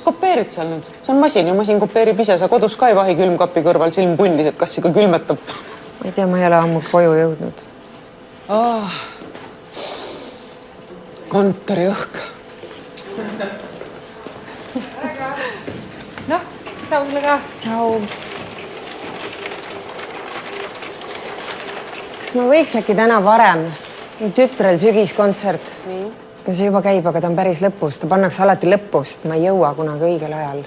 sa kopeerid seal nüüd? See on masin ja masin kopeerib ise. Sa kodus ka ei vahi külmkapi kõrval silm punnis, et kas ikka külmetab. Ma ei tea, ma ei ole ammu koju jõudnud. Kontori õhk. Noh, tšau sulle ka. Tšau. Kas ma võiks äkki täna varem? Tütrel sügiskontsert. Ja see juba käib, aga ta on päris lõpus. Ta pannakse alati lõpust. Ma ei jõua kunagi õigel ajal.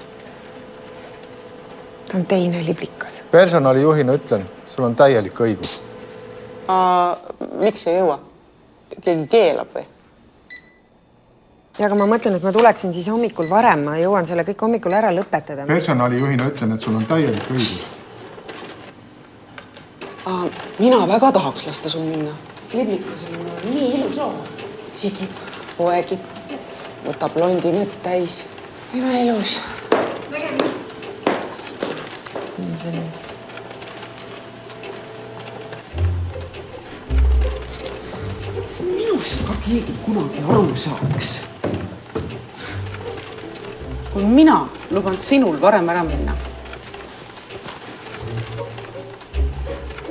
Ta on teine liblikas. Personalijuhina ütlen, sul on täielik õigus. Miks ei jõua? Keegi keelab või? Ja, aga ma mõtlen, et ma tuleksin siis hommikul varem. Ma jõuan selle kõik hommikul ära lõpetada. Personalijuhina ütlen, et sul on täielik õigus. Mina väga tahaks lasta sul minna. Liblikas on nii ilus loom. Sigib, poegib, võtab londi mett täis. Ime ilus. Nägemist. Minust ka keegi kunagi aru saaks. Kui mina luban sinul varem ära minna.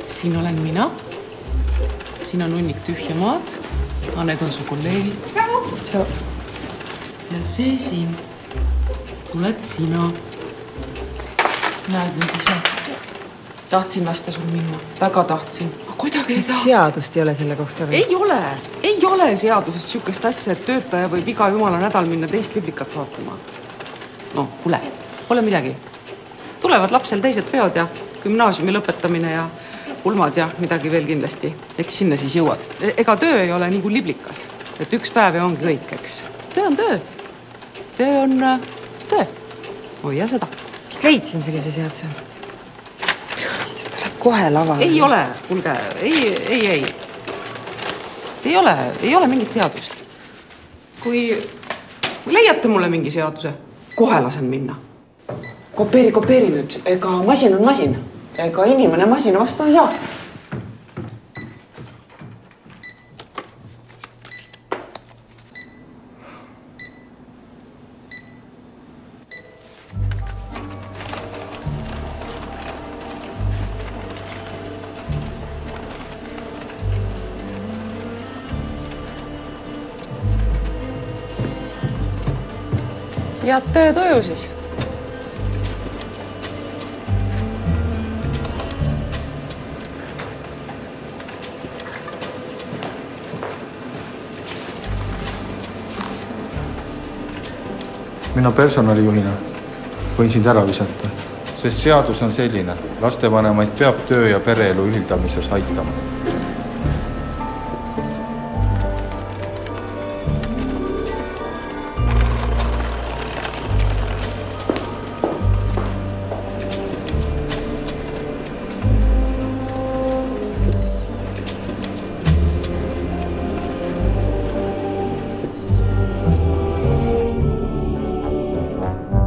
Siin olen mina. Siin on hunnik tühja maad. Need on su kolleegid. Tšau. Ja see siin oled sina. Näed nüüd ise. Tahtsin lasta sul minna. Väga tahtsin. Kuidagi ei taha. Seadust ei ole selle kohta või? Ei ole seadusest sükest asja, et töötaja võib iga jumala nädal minna teist liblikat vaatama. No, kuule, pole midagi. Tulevad lapsel teised peod ja gümnaasiumi lõpetamine ja pulmad ja midagi veel kindlasti. Eks sinna siis jõuad. Ega töö ei ole nii kui liblikas. Et üks päev ja ongi kõik, eks. Töö on töö. Töö on töö. Hoia seda. Vist leidsin sellise seaduse. Ta läheb kohe lavale. Ei ole, kuulge. Ei. Ei ole mingit seadust. Kui leiate mulle mingi seaduse, kohe lasen minna. Kopeeri nüüd. Ega masin on masin. Ega inimene masina vastu ei saa. Head töötuju siis. Mina personalijuhina võin sind ära visata, sest seadus on selline. Lastevanemaid peab töö ja pereelu ühildamises aitama.